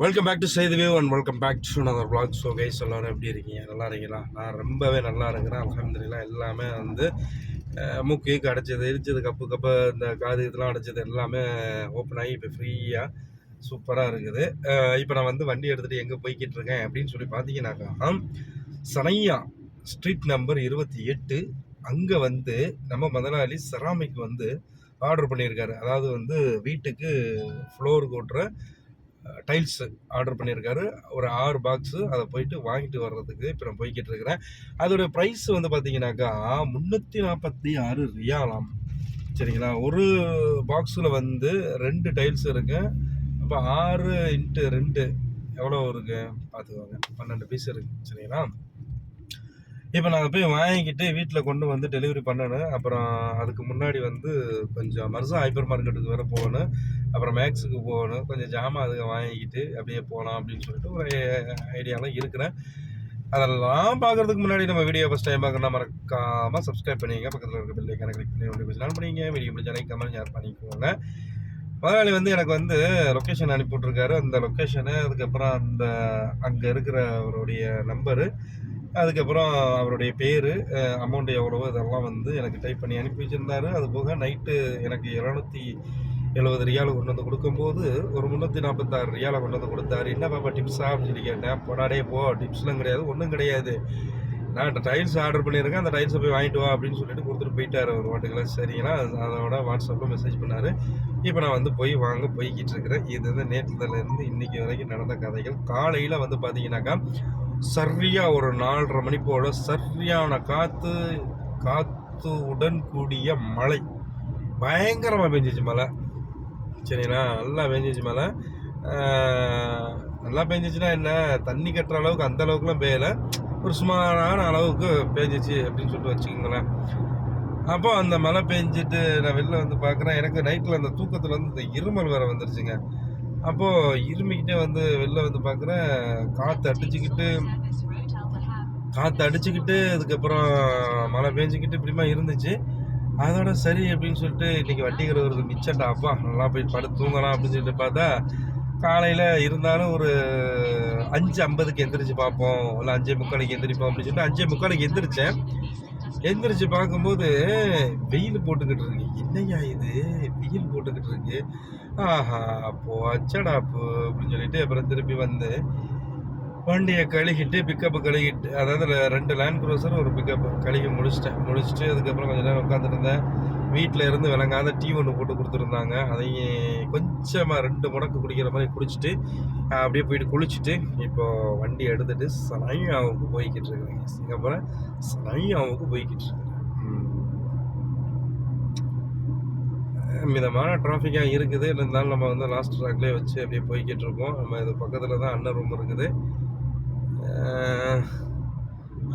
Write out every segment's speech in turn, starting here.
Welcome back to சேதுவே and welcome back to another vlog. So guys எல்லாரும் எப்படி இருக்கீங்க? நல்லா இருக்கீங்களா? நான் ரொம்பவே நல்லா இருக்கிறேன். அல்ஹம்துலில்லாஹ். எல்லாமே வந்து மூக்கு அடைச்சது, எரிச்சது, கப்பு இந்த காது இதெல்லாம் அடைச்சது எல்லாமே ஓப்பன் ஆகி இப்போ ஃப்ரீயாக சூப்பராக இருக்குது. இப்போ நான் வந்து வண்டி எடுத்துகிட்டு எங்கே போய்கிட்டு இருக்கேன் அப்படின்னு சொல்லி பார்த்தீங்கன்னாக்கா, சனையா ஸ்ட்ரீட் நம்பர் 28. அங்கே வந்து நம்ம முதலாளி செராமிக் வந்து ஆர்டர் பண்ணியிருக்காரு. அதாவது வந்து வீட்டுக்கு ஃப்ளோருக்கு ஓட்டுற டைல்ஸு ஆர்டர் பண்ணியிருக்காரு. ஒரு 6 பாக்ஸு அதை போயிட்டு வாங்கிட்டு வர்றதுக்கு இப்போ நான் போய்கிட்டு இருக்கிறேன். அதோட ப்ரைஸ் வந்து பார்த்தீங்கன்னாக்கா 346 ரியாலாம். சரிங்களா? ஒரு பாக்ஸில் வந்து 2 டைல்ஸ் இருக்கு. அப்போ 6 × 2 எவ்வளோ இருக்கு பார்த்துக்கோங்க. 12 பீஸ் இருக்குது. சரிங்களா? இப்போ நான் போய் வாங்கிக்கிட்டு வீட்டில் கொண்டு வந்து டெலிவரி பண்ணணும். அப்புறம் அதுக்கு முன்னாடி வந்து கொஞ்சம் மர்சா ஹைப்பர் மார்க்கெட்டுக்கு வேறு போகணும். அப்புறம் மேக்ஸுக்கு போகணும். கொஞ்சம் ஜாமான் அதுக்கு வாங்கிக்கிட்டு அப்படியே போகலாம் அப்படின்னு சொல்லிட்டு ஒரு ஐடியாவில் இருக்கிறேன். அதெல்லாம் பார்க்குறதுக்கு முன்னாடி நம்ம வீடியோ ஃபஸ்ட் டைம் பார்க்கணும் மறக்காமல் சப்ஸ்கிரைப் பண்ணிங்க. பக்கத்தில் இருக்க பெல் ஐக்கானை கிளிக் பண்ணி நோட்டிஃபிகேஷன் பண்ணிங்க. வீடியோ பிடிச்ச லைக் கமெண்ட் ஷேர் பண்ணிக்கோங்க. முதலாளி வந்து எனக்கு வந்து லொக்கேஷன் அனுப்பி விட்ருக்காரு. அந்த லொக்கேஷனு, அதுக்கப்புறம் அந்த அங்கே இருக்கிற அவருடைய நம்பரு, அதுக்கப்புறம் அவருடைய பேர், அமௌண்ட் எவ்வளவோ இதெல்லாம் வந்து எனக்கு டைப் பண்ணி அனுப்பி வச்சுருந்தாரு. அது போக நைட்டு எனக்கு 770 ரியால் கொண்டு வந்து கொடுக்கும்போது ஒரு 346 ரியாலை கொண்டு வந்து கொடுத்தாரு. என்ன பாப்பா டிப்ஸா அப்படின்னு சொல்லி கேட்டேன். போடாடே போ, டிப்ஸ்லாம் கிடையாது, ஒன்றும் கிடையாது. நான் டைல்ஸ் ஆர்டர் பண்ணியிருக்கேன், அந்த டைல்ஸை போய் வாங்கிட்டு வா அப்படின்னு சொல்லிட்டு கொடுத்துட்டு போயிட்டார் ஒரு வாட்டுக்கெல்லாம். சரிங்களா? அதோட வாட்ஸ்அப்பில் மெசேஜ் பண்ணார். இப்போ நான் வந்து போய்கிட்டு இருக்கிறேன். இது வந்து நேற்றுலேருந்து இன்றைக்கி வரைக்கும் நடந்த கதைகள். காலையில் வந்து பார்த்தீங்கன்னாக்கா சரியாக ஒரு 4:30 மணி போல் சரியான காற்றுடன் கூடிய மழை, பயங்கரமாக பெஞ்சிச்சு மழை. சரிங்களா? நல்லா பெஞ்சிச்சு மழை. நல்லா பெஞ்சிச்சுன்னா என்ன, தண்ணி கட்டுற அளவுக்கு அந்த அளவுக்குலாம் பெய்யலை, ஒரு சுமாரான அளவுக்கு பெஞ்சிச்சு அப்படின்னு சொல்லிட்டு வச்சுக்கோங்களேன். அப்போ அந்த மழை பெஞ்சிட்டு நான் வெளில வந்து பார்க்குறேன். எனக்கு நைட்டில் அந்த தூக்கத்தில் வந்து இந்த இருமல் வேறு வந்துருச்சுங்க. அப்போது இருமிக்கிட்டே வந்து வெளில வந்து பார்க்குறேன், காற்று அடிச்சுக்கிட்டு அதுக்கப்புறம் மழை பெஞ்சிக்கிட்டு இப்படிமா இருந்துச்சு. அதோட சரி அப்படின்னு சொல்லிட்டு இன்றைக்கி வண்டிங்கிற ஒரு மிச்சண்டா, அப்பா நல்லா போய் படுத்து தூங்கலாம் அப்படின்னு சொல்லிட்டு பார்த்தா, காலையில் இருந்தாலும் ஒரு 5:50க்கு எந்திரிச்சு பார்ப்போம், இல்லை 5:45க்கு எந்திரிப்போம் அப்படின்னு சொல்லிட்டு 5:45க்கு எந்திரிச்சு பார்க்கும்போது வெயில் போட்டுக்கிட்டு இருக்கு. என்னையா இது, வெயில் போட்டுக்கிட்டு இருக்கு, ஆஹா அப்போ அச்சடாப்பு அப்படின்னு சொல்லிட்டு அப்புறம் திருப்பி வந்து வண்டியை கழுகிட்டு அதாவது 2 லேண்ட் க்ரூசர் ஒரு பிக்கப் கழுகி முடிச்சுட்டு அதுக்கப்புறம் கொஞ்சம் நேரம் உட்காந்துட்டு இருந்தேன். வீட்டில் இருந்து விளங்காத டீ ஒன்று போட்டு கொடுத்துருந்தாங்க. அதையும் கொஞ்சமாக 2 முடக்கு குடிக்கிற மாதிரி குடிச்சிட்டு அப்படியே போயிட்டு குளிச்சுட்டு இப்போது வண்டி எடுத்துகிட்டு சனையாவுக்கு போய்கிட்டு இருக்கிறேங்க. சிங்கப்பூரில் சனையாவுக்கு போய்கிட்டு இருக்கிறேன். மிதமான டிராஃபிக்காக இருக்குது. இருந்தாலும் நம்ம வந்து லாஸ்ட் ட்ராக்லேயே வச்சு அப்படியே போய்கிட்டு இருக்கோம். நம்ம இது பக்கத்தில் தான் அண்ணன் ரூம் இருக்குது.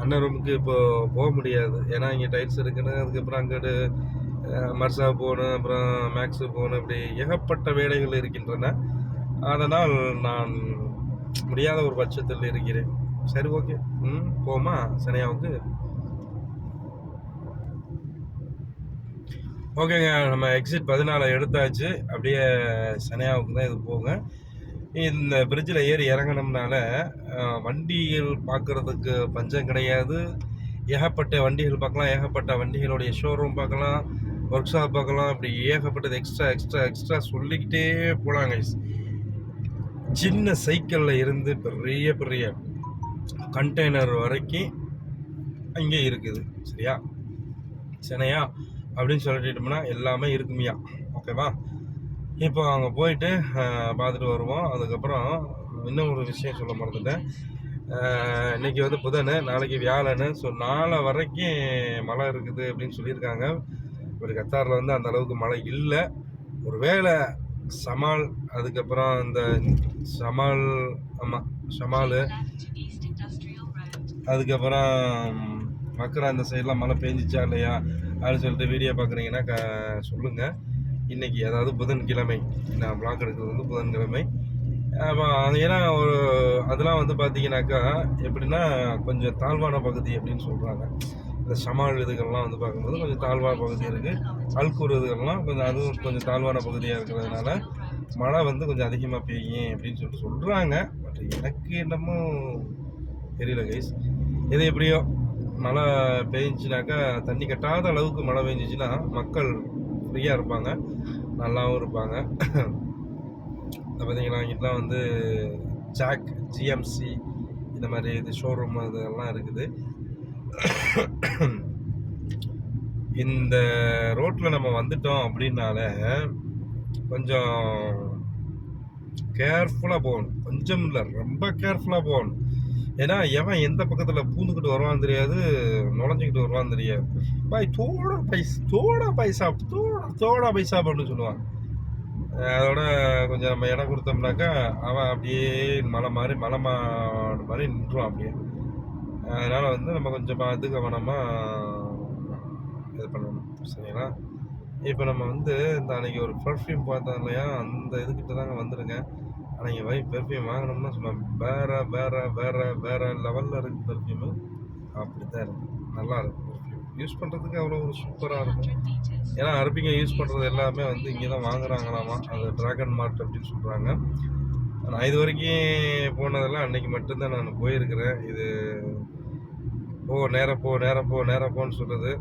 அண்ணன் ரூமுக்கு இப்போது போக முடியாது, ஏன்னா இங்கே டைல்ஸ் இருக்குன்னு. அதுக்கப்புறம் அங்கிட்டு மர்சா போகணும், அப்புறம் மேக்ஸு போகணும், இப்படி ஏகப்பட்ட வேலைகள் இருக்கின்றன. அதனால் நான் முடியாத ஒரு பட்சத்தில் இருக்கிறேன். சரி, ஓகே, போமா சனையாவுக்கு. ஓகேங்க, நம்ம எக்ஸிட் 14 எடுத்தாச்சு. அப்படியே சனையாவுக்கு தான் இது போங்க. இந்த பிரிட்ஜில் ஏறி இறங்கினோம்னால வண்டிகள் பார்க்குறதுக்கு பஞ்சம் கிடையாது. ஏகப்பட்ட வண்டிகள் பார்க்கலாம், ஏகப்பட்ட வண்டிகளுடைய ஷோரூம் பார்க்கலாம், ஒர்க் ஷாப் பார்க்கலாம். இப்படி ஏகப்பட்டது எக்ஸ்ட்ரா சொல்லிக்கிட்டே போகலாங்க. சின்ன சைக்கிளில் இருந்து பெரிய கண்டெய்னர் வரைக்கும் அங்கே இருக்குது. சரியா? சனையா அப்படின்னு சொல்லிட்டோம்னா எல்லாமே இருக்குமியா. ஓகேவா? இப்போ அங்கே போயிட்டு பார்த்துட்டு வருவோம். அதுக்கப்புறம் இன்னும் ஒரு விஷயம் சொல்ல மறந்துட்டேன். இன்றைக்கி வந்து புதன், நாளைக்கு வியாழன். ஸோ நாளை வரைக்கும் மழை இருக்குது அப்படின்னு சொல்லியிருக்காங்க. ஒரு கத்தாரில் வந்து அந்த அளவுக்கு மழை இல்லை. ஒரு வேளை சமால், அதுக்கப்புறம் இந்த ஷமால், அதுக்கப்புறம் மக்கரா அந்த சைடெலாம் மழை பெஞ்சிச்சா இல்லையா அப்படின்னு சொல்லிட்டு வீடியோ பார்க்குறீங்கன்னா சொல்லுங்கள். இன்றைக்கி அதாவது புதன்கிழமை, நான் ப்ளாக் எடுக்கிறது வந்து புதன்கிழமை. ஏன்னா ஒரு அதெல்லாம் வந்து பார்த்தீங்கன்னாக்கா எப்படின்னா கொஞ்சம் தாழ்வான பகுதி அப்படின்னு சொல்கிறாங்க. இந்த ஷமால் இதுகள்லாம் வந்து பார்க்கும்போது கொஞ்சம் தாழ்வான பகுதி இருக்குது. அல்கூர் இதுகள்லாம் கொஞ்சம் அதுவும் கொஞ்சம் தாழ்வான பகுதியாக இருக்கிறதுனால மழை வந்து கொஞ்சம் அதிகமாக பெய்யும் அப்படின்னு சொல்லிட்டு சொல்கிறாங்க. பட் எனக்கு என்னமோ தெரியல கைஸ். எது எப்படியோ மழை பெஞ்சுனாக்கா தண்ணி கட்டாத அளவுக்கு மழை பெஞ்சிச்சுன்னா மக்கள் ஃப்ரீயாக இருப்பாங்க, நல்லாவும் இருப்பாங்க. பார்த்தீங்கன்னா இங்கெல்லாம் வந்து ஜாக், ஜிஎம்சி இந்த மாதிரி இது ஷோரூம் இதெல்லாம் இருக்குது. இந்த ரோட்டில் நம்ம வந்துட்டோம் அப்படின்னாலே கொஞ்சம் கேர்ஃபுல்லாக போகணும். கொஞ்சம் இல்லை, ரொம்ப கேர்ஃபுல்லாக போகணும். ஏன்னா எவன் எந்த பக்கத்தில் பூந்துக்கிட்டு வருவான்னு தெரியாது, நுழைஞ்சிக்கிட்டு வருவான்னு தெரியாது. பாய் தோடா பைசா தோடா பைசா அப்படின்னு சொல்லுவான். அதோட கொஞ்சம் நம்ம இடம் கொடுத்தோம்னாக்கா அவன் அப்படியே மலை மாதிரி நின்றுவான் அப்படியே. அதனால் வந்து நம்ம கொஞ்சம் பார்த்து கவனமாக இது பண்ணணும், சரிங்களா? இப்போ நம்ம வந்து இந்த அன்றைக்கி ஒரு பர்ஃப்யூம் பார்த்தோம் இல்லையா, அந்த இதுக்கிட்ட தாங்க வந்துடுங்க. ஆனால் இங்கே போய் பெர்ஃப்யூம் வாங்கினோம்னா சும்மா வேறு லெவலில் இருக்குது பெர்ஃப்யூமு. அப்படி தான் இருக்குது, நல்லா இருக்கும் பெர்ஃப்யூம். யூஸ் பண்ணுறதுக்கு அவ்வளோ ஒரு சூப்பராக இருக்கும். ஏன்னா அரபிங்க யூஸ் பண்ணுறது எல்லாமே வந்து இங்கே தான் வாங்குறாங்களாமா. அது ட்ராகன் மார்ட் அப்படின்னு சொல்கிறாங்க. நான் இது வரைக்கும் போனதெல்லாம் அன்றைக்கி மட்டும்தான் நான் போயிருக்கிறேன். இது நேராக போன்னு சொல்லுது.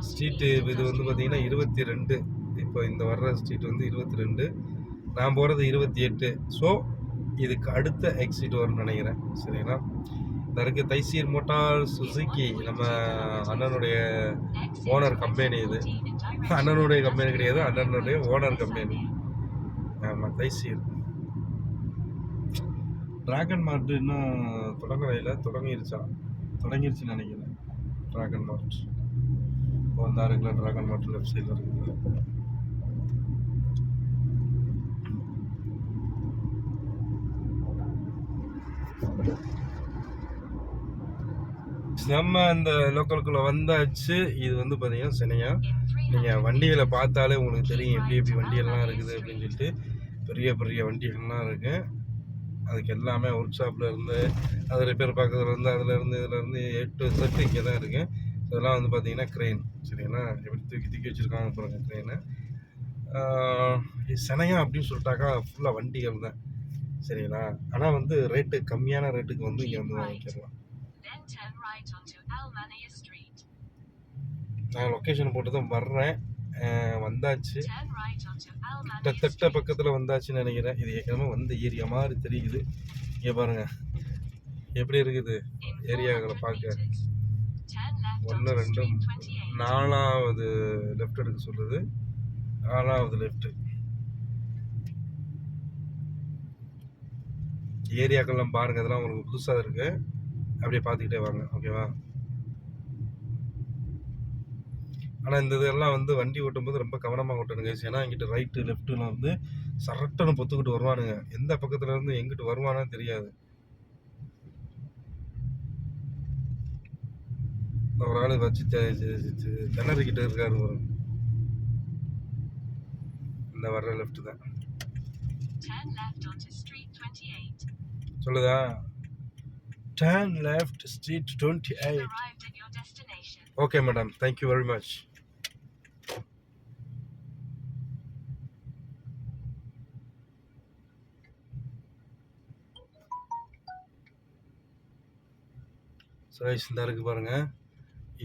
ஸ்ட்ரீட்டு இது வந்து பார்த்திங்கன்னா 22. இப்போ இந்த வர்ற ஸ்ட்ரீட் வந்து 22, நான் போகிறது 28. ஸோ இதுக்கு அடுத்த எக்ஸிட் வரும்னு நினைக்கிறேன், சரிங்களா? இந்த இருக்க தைசீர் மோட்டார் சுசுகி நம்ம அண்ணனுடைய ஓனர் கம்பெனி. இது அண்ணனுடைய கம்பெனி கிடையாது, அண்ணனுடைய ஓனர் கம்பெனி. ஆமாம், தைசீர். ட்ராகன் மார்ட் இன்னும் தொடங்கிருச்சுன்னு நினைக்கிறேன். ட்ராகன் மார்ட் வந்தாருங்களா? ட்ராகன் மார்ட் லெஃப்ட் சைடில் இருக்குது. நம்ம அந்த லோக்கலுக்குள்ளே வந்தாச்சு. இது வந்து பார்த்தீங்கன்னா சென்னையா, நீங்கள் வண்டிகளை பார்த்தாலே உங்களுக்கு தெரியும் எப்படி வண்டியெல்லாம் இருக்குது அப்படின்னு சொல்லிட்டு. பெரிய பெரிய வண்டிகள்லாம் இருக்குது. அதுக்கு எல்லாமே ஒர்க் ஷாப்பில் இருந்து, அது ரிப்பேர் பார்க்கறதுலேருந்து, அதுலேருந்து இதுலேருந்து எட்டு செட்டு இங்கே தான் இருக்குது. இதெல்லாம் வந்து பார்த்தீங்கன்னா க்ரெயின், சரிங்களா? எப்படி தூக்கி வச்சுருக்காங்க பாருங்க க்ரெயினை. சென்னையா அப்படின்னு சொல்லிட்டாக்கா ஃபுல்லாக வண்டிகள் தான், சரிங்களா? ஆனால் வந்து ரேட்டு கம்மியான ரேட்டுக்கு வந்து இங்கே வந்து வாங்கிக்கலாம். நான் லொக்கேஷன் போட்டு தான் வர்றேன். வந்தாச்சு, கிட்டத்தட்ட பக்கத்தில் வந்தாச்சுன்னு நினைக்கிறேன். இது ஏற்கனவே வந்த ஏரியா மாதிரி தெரியுது. இங்கே பாருங்கள் எப்படி இருக்குது ஏரியாக்களை பார்க்க. 1 2 4வது லெஃப்ட் எடுக்க சொல்லுது. 4வது லெஃப்ட். ஏரியாக்கள்லாம் பாருங்கள், இதெல்லாம் உங்களுக்கு புதுசாக இருக்குது. அப்படியே பார்த்துக்கிட்டே வாங்க, ஓகேவா? ஆனால் இந்த இதெல்லாம் வந்து வண்டி ஓட்டும்போது ரொம்ப கவனமாக ஓட்டணுங்க. ஏன்னா இங்கிட்ட ரைட்டு லெஃப்ட்டுலாம் வந்து சரட்டன்னு பொத்துக்கிட்டு வருவானுங்க. எந்த பக்கத்தில் இருந்து எங்கிட்டு வருவானே தெரியாது. ஒரு ஆள் வச்சு திணறிக்கிட்டு இருக்காரு ஒரு. இந்த வர்ற லெஃப்ட் தான் சொல்லுதா? Turn left, street 28. Okay, madam. Thank you very much. So இந்த இருக்கு பாருங்கள்,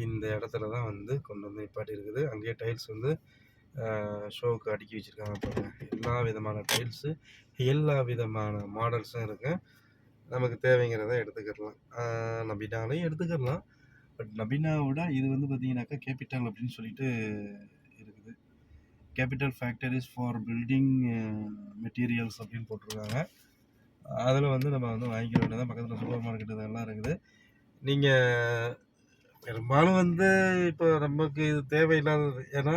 இந்த இடத்துல தான் வந்து கொண்டு வந்து நிப்பாட்டி இருக்குது. அங்கேயே டைல்ஸ் வந்து ஷோவுக்கு அடுக்கி வச்சுருக்காங்க பாருங்கள். எல்லா விதமான டைல்ஸு, எல்லா விதமான மாடல்ஸும் இருக்குது. நமக்கு தேவைங்கிறத எடுத்துக்கிடலாம். நபினாலையும் எடுத்துக்கிடலாம். பட் நபினாவோட இது வந்து பார்த்திங்கனாக்கா கேபிட்டல் அப்படின்னு சொல்லிட்டு இருக்குது. Capital factories for building materials அப்படின்னு போட்டிருக்காங்க. அதில் வந்து நம்ம வந்து வாங்கிக்க வேண்டியதான். பக்கத்தில் சூப்பர் மார்க்கெட் இதெல்லாம் இருக்குது. நீங்கள் பெரும்பாலும் வந்து இப்போ நமக்கு இது தேவையில்லாதது. ஏன்னா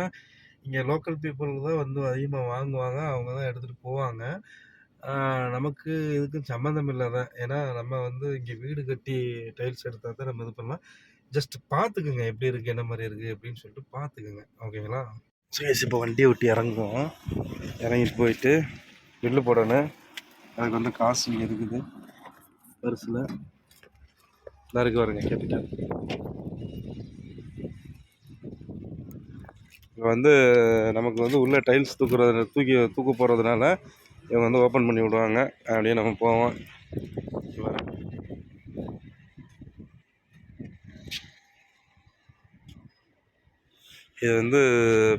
இங்கே லோக்கல் பீப்புள் தான் வந்து அதிகமாக வாங்குவாங்க, அவங்க தான் எடுத்துகிட்டு போவாங்க. நமக்கு இதுக்கும் சம்மந்தம் இல்லை தான். ஏன்னா நம்ம வந்து இங்கே வீடு கட்டி டைல்ஸ் எடுத்தால் தான் நம்ம இது பண்ணலாம். ஜஸ்ட் பார்த்துக்குங்க எப்படி இருக்குது, என்ன மாதிரி இருக்குது அப்படின்னு சொல்லிட்டு பார்த்துக்குங்க, ஓகேங்களா? சரி, இப்போ வண்டியை விட்டு இறங்குவோம். இறங்கிட்டு போயிட்டு பில்லு போடணும். அதுக்கு வந்து காசு இங்கே இருக்குது பர்ஸில் தான் இருக்கு பாருங்க, கேபிட்டல். இப்போ வந்து நமக்கு வந்து உள்ளே டைல்ஸ் தூக்க போகிறதுனால இவங்க வந்து ஓப்பன் பண்ணி விடுவாங்க. அப்படியே நம்ம போவோம். இது வந்து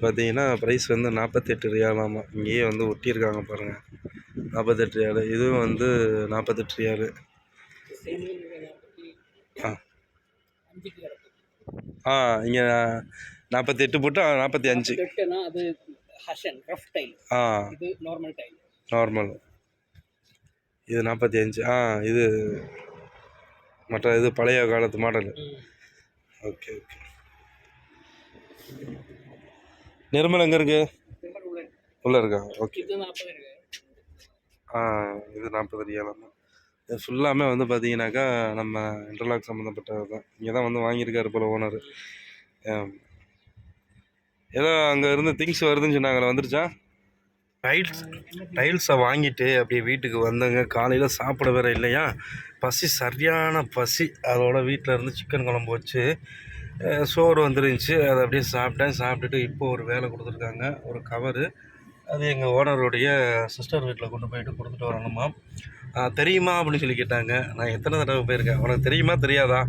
பார்த்தீங்கன்னா ப்ரைஸ் வந்து 48 ரியாலாமா. இங்கேயே வந்து ஒட்டியிருக்காங்க பாருங்கள், 48 ரியாலு. இதுவும் வந்து 48 ரியாலு. ஆ இங்கே 48 போட்டு 45. ஆ நார்மல் இது 45. இது மற்ற இது பழைய காலத்து மாடல். Okay okay. நிர்மல் எங்கே இருக்கு? உள்ளே இருக்கா? ஓகே. இது 40 ரியாலாமா. இது ஃபுல்லாமே வந்து பார்த்தீங்கன்னாக்கா நம்ம இன்டர்லாக் சம்மந்தப்பட்டது தான். இங்கே தான் வந்து வாங்கியிருக்காரு போல் ஓனர். ஏதோ அங்கே இருந்து திங்ஸ் வருதுன்னு சொன்னாங்களே, வந்துருச்சா? டைல்ஸை வாங்கிட்டு அப்படியே வீட்டுக்கு வந்தங்க. காலையில் சாப்பிட வேற இல்லையா, பசி சரியான பசி. அதோட வீட்டில் இருந்து சிக்கன் குழம்பு வச்சு சோறு வந்துருந்துச்சு. அதை அப்படியே சாப்பிட்டுட்டு இப்போ ஒரு வேலை கொடுத்துருக்காங்க, ஒரு கவரு. அது எங்கள் ஓனருடைய சிஸ்டர் வீட்டில் கொண்டு போயிட்டு கொடுத்துட்டு வரணுமா. தெரியுமா அப்படின்னு சொல்லி கேட்டாங்க. நான் எத்தனை தடவை போயிருக்கேன், உனக்கு தெரியுமா தெரியாதா?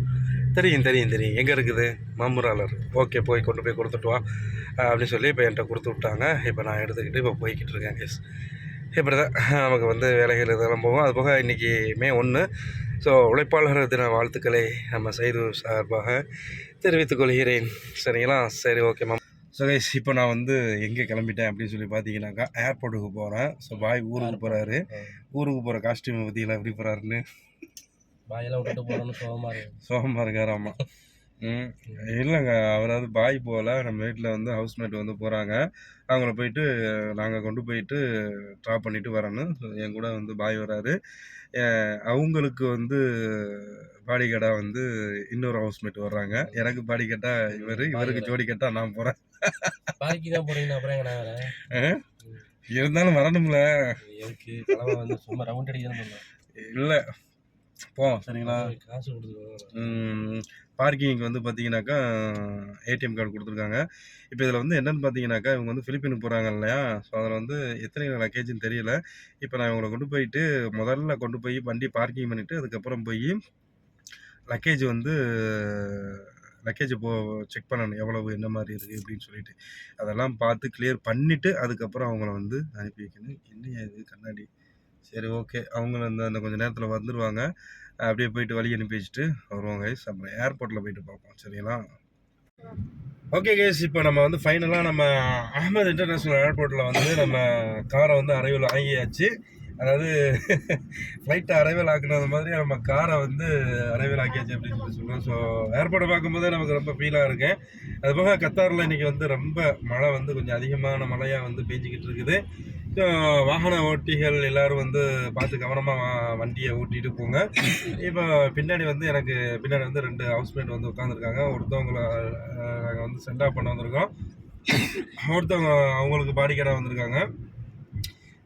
தெரியும் தெரியும் தெரியும். எங்கே இருக்குது? மாமூராளர். ஓகே, போய் கொண்டு போய் கொடுத்துட்டு வா அப்படின்னு சொல்லி இப்போ என்கிட்ட கொடுத்து விட்டாங்க. இப்போ நான் எடுத்துக்கிட்டு இப்போ போய்கிட்டு இருக்கேன். எஸ், இப்படி தான் நமக்கு வந்து வேலைகள் இதெல்லாம் போகும். அது போக இன்றைக்கி மே 1. ஸோ உழைப்பாளர் தின வாழ்த்துக்களை நம்ம செய்து சார்பாக தெரிவித்துக் கொள்கிறேன். சரிங்களா? சரி, ஓகே மேம். ஸோ கைஸ், இப்போ நான் வந்து எங்கே கிளம்பிட்டேன் அப்படின்னு சொல்லி பார்த்தீங்கன்னாக்கா ஏர்போர்ட்டுக்கு போகிறேன். ஸோ பாய் ஊருக்கு போகிறாரு. ஊருக்கு போகிற காஸ்டியூம் பற்றிலாம் எப்படி போகிறாருன்னு பாயெல்லாம் விட்டுட்டு போகிறோன்னு சோகமாக இருக்கார். ஆமாம். இல்லைங்க, அவராவது பாய் போகல. நம்ம வீட்டில் வந்து ஹவுஸ்மேட் வந்து போகிறாங்க. அவங்கள போயிட்டு நாங்கள் கொண்டு போயிட்டு ட்ராப் பண்ணிவிட்டு வரணும். என் கூட வந்து பாய் வராரு. அவங்களுக்கு வந்து பாடி கார்டாக வந்து இன்னொரு ஹவுஸ்மேட் வர்றாங்க. எனக்கு பாடி கார்டாக இவருக்கு ஜோடி கார்டாக நான் போகிறேன். பாய்க்கு தான் போகிறீங்கன்னா அப்புறம் எங்க நான் வரேன். இருந்தாலும் வரணும்ல. எதுக்கு வந்து சும்மா ரவுண்ட் அடிக்கணும் இல்லை, போவோம். சரிங்களா? காசு கொடுத்துருவோம். பார்க்கிங்க்கு வந்து பார்த்தீங்கன்னாக்கா ஏடிஎம் கார்டு கொடுத்துருக்காங்க. இப்போ இதில் வந்து என்னென்னு பார்த்தீங்கன்னாக்கா, இவங்க வந்து ஃபிலிப்பீனுக்கு போகிறாங்க இல்லையா? ஸோ அதில் வந்து எத்தனை லக்கேஜுன்னு தெரியல. இப்போ நான் இவங்களை கொண்டு போயிட்டு முதல்ல கொண்டு போய் வண்டி பார்க்கிங் பண்ணிவிட்டு அதுக்கப்புறம் போய் லக்கேஜ் வந்து செக் பண்ணணும், எவ்வளவு என்ன மாதிரி இருக்குது அப்படின்னு சொல்லிட்டு. அதெல்லாம் பார்த்து கிளியர் பண்ணிவிட்டு அதுக்கப்புறம் அவங்கள வந்து அனுப்பி வைக்கணும். என்னையா இது கண்ணாடி? சரி, ஓகே. அவங்களும் அந்த கொஞ்சம் நேரத்தில் வந்துடுவாங்க. அப்படியே போயிட்டு வழி அனுப்பி வச்சுட்டு வருவோம் கைஸ். அப்புறம் ஏர்போர்ட்டில் போயிட்டு பார்ப்போம். சரிங்களா? ஓகே கைஸ், இப்போ நம்ம வந்து ஃபைனலாக நம்ம அஹமது இன்டர்நேஷ்னல் ஏர்போர்ட்டில் வந்து நம்ம காரை வந்து அரைவில் ஆகியாச்சு. அதாவது ஃப்ளைட்டை அரைவேல் ஆக்குனது மாதிரி நம்ம காரை வந்து அரைவேல் ஆக்கியாச்சு அப்படின்னு சொல்லி சொல்லுவோம். ஸோ ஏர்போர்ட்டை பார்க்கும்போதே நமக்கு ரொம்ப ஃபீலாக இருக்கு. அதுபோக கத்தாரில் இன்றைக்கி வந்து ரொம்ப மழை வந்து கொஞ்சம் அதிகமான மழையாக வந்து பெஞ்சிக்கிட்டு இருக்குது. ஸோ வாகன ஓட்டிகள் எல்லோரும் வந்து பார்த்து கவனமாக வண்டியை ஓட்டிகிட்டு போங்க. இப்போ பின்னாடி வந்து எனக்கு பின்னாடி வந்து 2 ஹவுஸ்மேட் வந்து உட்காந்துருக்காங்க. ஒருத்தவங்களை நாங்கள் வந்து சென்ட் ஆஃப் பண்ண வந்திருக்கோம், ஒருத்தவங்க அவங்களுக்கு பாடி கார்டாக வந்திருக்காங்க.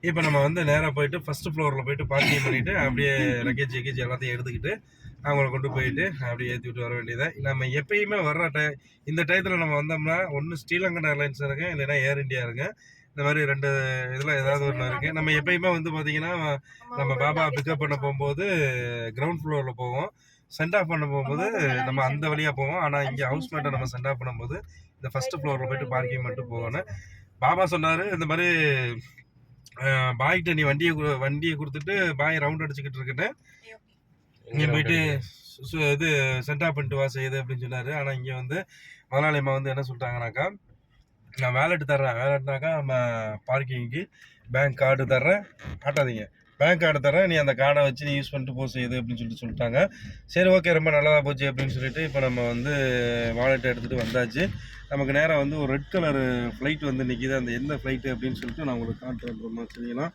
இப்போ நம்ம வந்து நேராக போயிட்டு ஃபஸ்ட்டு ஃப்ளோரில் போயிட்டு பார்க்கிங் பண்ணிவிட்டு அப்படியே லக்கேஜ் எல்லாத்தையும் எடுத்துக்கிட்டு அவங்கள கொண்டு போயிட்டு அப்படியே ஏற்றி விட்டு வர வேண்டியதான். நம்ம எப்பயுமே வர்ற இந்த டயத்தில் நம்ம வந்தோம்னா ஒன்று ஸ்ரீலங்கன் ஏர்லைன்ஸ் இருக்கு, இல்லைன்னா ஏர் இண்டியா இருக்கு. இந்த மாதிரி 2 இதில் ஏதாவது ஒன்று இருக்குது. நம்ம எப்பயுமே வந்து பார்த்திங்கன்னா நம்ம பாபா பிக்கப் பண்ண போகும்போது கிரவுண்ட் ஃப்ளோரில் போவோம், சென்ட் ஆஃப் பண்ண போகும்போது நம்ம அந்த வழியாக போவோம். ஆனால் இங்கே ஹவுஸ்மேட்டை நம்ம சென்ட் ஆஃப் பண்ணும்போது இந்த ஃபஸ்ட்டு ஃப்ளோரில் போயிட்டு பார்க்கிங் மட்டும் போகணும். பாபா சொன்னார், இந்த மாதிரி பாய்கிட்ட நீ வண்டியை கொடுத்துட்டு பாய் ரவுண்ட் அடிச்சுக்கிட்டு இருக்குன்னு நீ போயிட்டு இது சென்ட் ஆஃப் பண்ணிட்டு வா செய்யுது அப்படின்னு சொன்னார். ஆனால் இங்கே வந்து முதலாளியம்மா வந்து என்ன சொல்லிட்டாங்கனாக்கா, நான் வேலெட் தர்றேன், வேலெட்னாக்கா நம்ம பார்க்கிங்க்கு பேங்க் கார்டு தர்றேன், காட்டாதீங்க, பேங்க் கார்டு தர்றேன், நீ அந்த கார்டை வச்சு நீ யூஸ் பண்ணிட்டு செய்யுது அப்படின்னு சொல்லிட்டாங்க. சரி, ஓகே, ரொம்ப நல்லதாக போச்சு அப்படின்னு சொல்லிட்டு இப்போ நம்ம வந்து வாலெட்டை எடுத்துகிட்டு வந்தாச்சு. நமக்கு நேராக வந்து ஒரு ரெட் கலர் ஃப்ளைட் வந்து நிற்கிது. அந்த எந்த ஃப்ளைட்டு அப்படின்னு சொல்லிட்டு நான் உங்களுக்கு காட்டுறேன். சரிங்களா?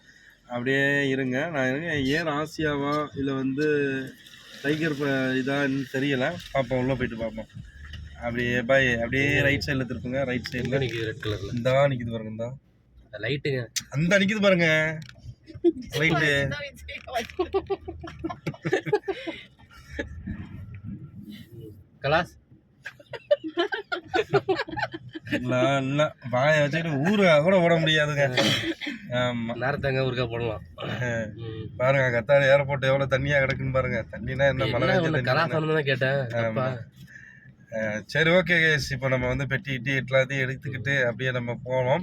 அப்படியே இருங்க. நான் ஏர் ஆசியாவா இல்லை வந்து டைகர் இதான்னு தெரியலை, பார்ப்போம், உள்ளே போயிட்டு பார்ப்போம். அப்படியே பாய் அப்படியே ரைட் சைடில் திருப்புங்க. ரைட் சைடில் நிற்கிது ரெட் கலரில். இந்த நிற்கிது பாருங்க, இந்த லைட்டுங்க அந்த நிற்கிது பாருங்க ஃப்ளைட்டு. கலாஸ் இல்லை வாயை வச்சுக்கிட்டு ஊருக்கா கூட போட முடியாதுங்க. ஆமாம் நேரத்தாங்க ஊருக்கா போடலாம். பாருங்க கத்தார் ஏர்போர்ட் எவ்வளோ தண்ணியாக கிடக்குன்னு பாருங்க. தண்ணினா என்ன மழை பெஞ்ச கலாசானம் தான் கேட்டேன். சரி ஓகே கேஸ், இப்போ நம்ம வந்து பெட்டி இட்டி எல்லாத்தையும் எடுத்துக்கிட்டு அப்படியே நம்ம போனோம்.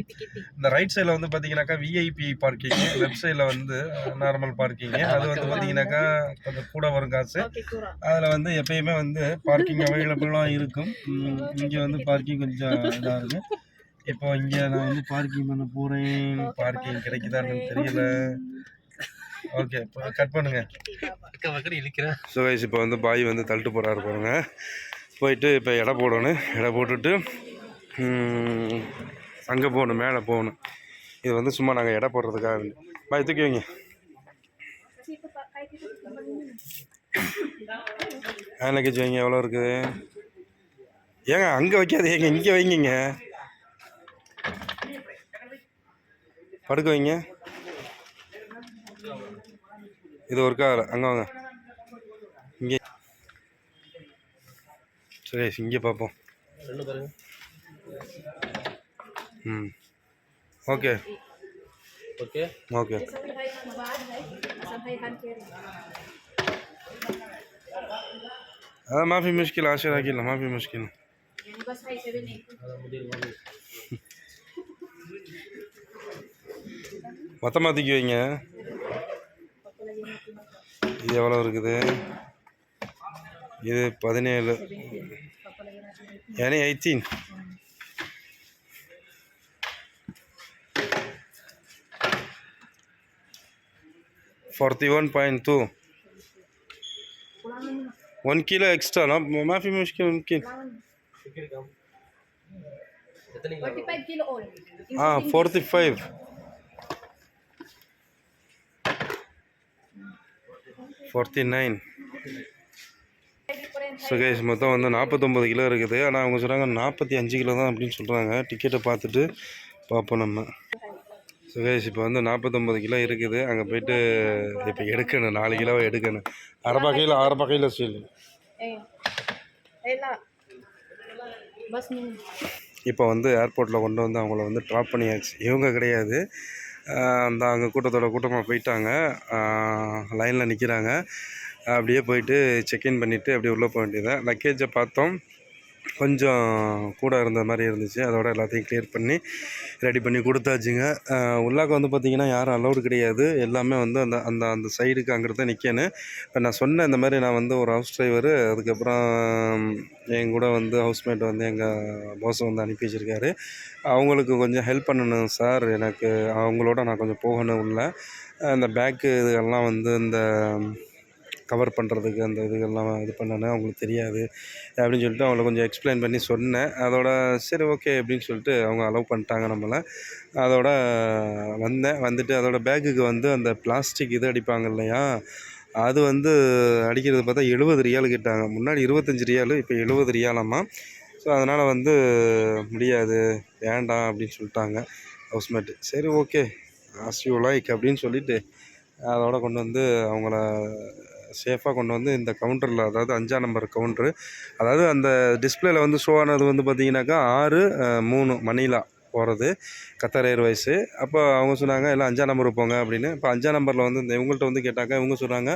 இந்த ரைட் சைடில் வந்து பார்த்தீங்கன்னாக்கா விஐபி பார்க்கிங்கு, லெஃப்ட் சைடில் வந்து நார்மல் பார்க்கிங்கு. அது வந்து பார்த்தீங்கன்னாக்கா கொஞ்சம் கூட வரும் காசு. அதில் வந்து எப்பயுமே வந்து பார்க்கிங் அவைலபிளாக இருக்கும். இங்கே வந்து பார்க்கிங் கொஞ்சம் இதாக இருக்கும். இப்போ இங்கே நான் வந்து பார்க்கிங் பண்ண போகிறேன். பார்க்கிங் கிடைக்குதான்னு தெரியல. ஓகே இப்போ கட் பண்ணுங்க. ஸோ கைஸ், இப்போ வந்து பாய் வந்து தள்ளிட்டு போகிறாரு பாருங்க. போயிட்டு இப்போ எடை போடணும். எடை போட்டுட்டு அங்கே போகணும், மேலே போகணும். இது வந்து சும்மா நாங்கள் எடை போடுறதுக்காக. பாய் தூக்கி வைங்க. லக்கேஜ் வைங்க. எவ்வளோ இருக்குது ஏங்க? அங்கே வைக்காது ஏங்க, இங்கே வைங்க. படுக்க வைங்க. இது ஒர்க் ஆகலை. அங்கே வாங்க. இங்கே சரி இங்கே பார்ப்போம். ஓகே ओके ओके هذا ما في مشكلة 10 كيلو ما في مشكلة يعني بس هاي 7 மொத்தமாக தூக்கி வைங்க. இது எவ்வளோ இருக்குது? இது 17 يعني 18 41.2 1 كيلو اكسترا ما في مشكلة ممكن 45 كيلو اول 45 49 ஸோ கைஸ் மொத்தம் வந்து 49 கிலோ இருக்குது. ஆனால் அவங்க சொல்கிறாங்க 45 கிலோ தான் அப்படின்னு சொல்கிறாங்க. டிக்கெட்டை பார்த்துட்டு பார்ப்போம் நம்ம. ஸோ கைஸ் இப்போ வந்து 49 கிலோ இருக்குது. அங்கே போயிட்டு இப்போ எடுக்கணும் 4 கிலோவை எடுக்கணும். அரபா கிலோ ஸ்டீல் இப்போ வந்து ஏர்போர்ட்டில் கொண்டு வந்து அவங்கள வந்து ட்ராப் பண்ணியாச்சு. இவங்க கிடையாது, அந்த அங்கே கூட்டமாக போயிட்டாங்க. லைனில் நிற்கிறாங்க. அப்படியே போயிட்டு செக்இன் பண்ணிவிட்டு அப்படியே உள்ளே போக வேண்டியதான். லக்கேஜை பார்த்தோம், கொஞ்சம் கூட இருந்த மாதிரி இருந்துச்சு. அதோட எல்லாத்தையும் கிளியர் பண்ணி ரெடி பண்ணி கொடுத்தாச்சுங்க. உள்ளாக்க வந்து பார்த்திங்கன்னா யாரும் அலௌடு கிடையாது. எல்லாமே வந்து அந்த அந்த அந்த சைடுக்கு அங்கே தான் நிற்கணும். இப்போ நான் சொன்னேன் இந்த மாதிரி நான் வந்து ஒரு ஹவுஸ் டிரைவரு, அதுக்கப்புறம் என் கூட வந்து ஹவுஸ்மேட் வந்து எங்கள் பாஸ் வந்து அனுப்பி வச்சுருக்காரு. அவங்களுக்கு கொஞ்சம் ஹெல்ப் பண்ணணும் சார், எனக்கு அவங்களோட நான் கொஞ்சம் போகணும் உள்ள. அந்த பேக்கு இதெல்லாம் வந்து இந்த கவர் பண்ணுறதுக்கு அந்த இதுகள்லாம் இது பண்ணணும், அவங்களுக்கு தெரியாது அப்படின்னு சொல்லிட்டு அவங்கள கொஞ்சம் எக்ஸ்பிளைன் பண்ணி சொன்னேன். அதோட சரி ஓகே அப்படின்னு சொல்லிட்டு அவங்க அலோவ் பண்ணிட்டாங்க நம்மளை. அதோட வந்துட்டு அதோட பேக்குக்கு வந்து அந்த பிளாஸ்டிக் இது அடிப்பாங்க இல்லையா, அது வந்து அடிக்கிறது பார்த்தா 70 ரியால் கேட்டாங்க. முன்னாடி 25 ரியால், இப்போ 70 ரியாலாமா. ஸோ அதனால் வந்து முடியாது, வேண்டாம் அப்படின்னு சொல்லிட்டாங்க ஹவுஸ்மேட்டு. சரி ஓகே ஆஸ் யூ லைக் அப்படின்னு சொல்லிவிட்டு அதோட கொண்டு வந்து அவங்கள சேஃபாக கொண்டு வந்து இந்த கவுண்டரில், அதாவது 5ஆம் நம்பர் கவுண்ட்ரு, அதாவது அந்த டிஸ்பிளேயில் வந்து ஷோ ஆனது வந்து பார்த்திங்கனாக்கா 6-3 மணிலா போகிறது கத்தார் ஏர்வைஸு. அப்போ அவங்க சொன்னாங்க எல்லாம் 5ஆம் நம்பருக்கு போங்க அப்படின்னு. இப்போ 5ஆம் நம்பரில் வந்து இந்த இவங்கள்ட்ட வந்து கேட்டாங்க, இவங்க சொல்கிறாங்க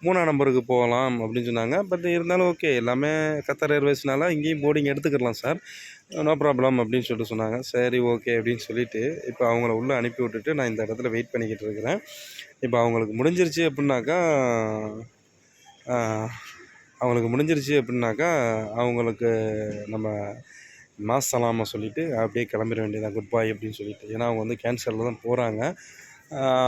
3ஆம் நம்பருக்கு போகலாம் அப்படின்னு சொன்னாங்க. பட் இருந்தாலும் ஓகே, எல்லாமே கத்தார் ஏர்வைஸ்னால இங்கேயும் போர்டிங் எடுத்துக்கலாம் சார், நோ ப்ராப்ளம் அப்படின்னு சொல்லிட்டு சொன்னாங்க. சரி ஓகே அப்படின்னு சொல்லிவிட்டு இப்போ அவங்கள உள்ளே அனுப்பி விட்டுட்டு நான் இந்த இடத்துல வெயிட் பண்ணிக்கிட்டு இருக்கிறேன். இப்போ அவங்களுக்கு முடிஞ்சிருச்சு அப்படின்னாக்கா அவங்களுக்கு நம்ம மாசலாமா சொல்லிவிட்டு அப்படியே கிளம்பிட வேண்டியதான், குட் பாய் அப்படின்னு சொல்லிட்டு. ஏன்னா அவங்க வந்து கேன்சரில் தான் போகிறாங்க.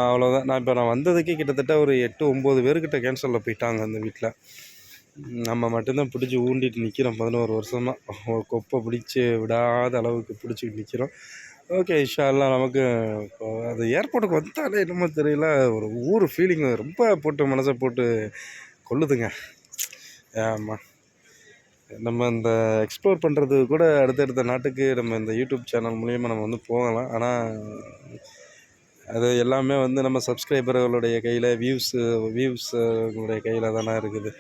அவ்வளோதான். நான் வந்ததுக்கே கிட்டத்தட்ட ஒரு 8-9 பேர்கிட்ட கேன்சரில் போயிட்டாங்க அந்த வீட்டில். நம்ம மட்டும்தான் பிடிச்சி ஊண்டிட்டு நிற்கிறோம் 11 வருஷமாக. ஒரு கொப்பை பிடிச்சி விடாத அளவுக்கு பிடிச்சிக்கிட்டு நிற்கிறோம். ஓகே இன்ஷா அல்லாஹ். நமக்கு இப்போ அது ஏர்போர்ட்டுக்கு வந்தாலே என்னமோ தெரியல, ஒரு ஊர் ஃபீலிங் ரொம்ப போட்டு மனசை போட்டு கொள்ளுதுங்க. ஆமாம், நம்ம இந்த எக்ஸ்ப்ளோர் பண்ணுறது கூட அடுத்தடுத்த நாட்டுக்கு நம்ம இந்த யூடியூப் சேனல் மூலிமா நம்ம வந்து போகலாம். ஆனால் அது எல்லாமே வந்து நம்ம சப்ஸ்கிரைபர்களுடைய கையில், வியூஸுடைய கையில் தானே இருக்குது.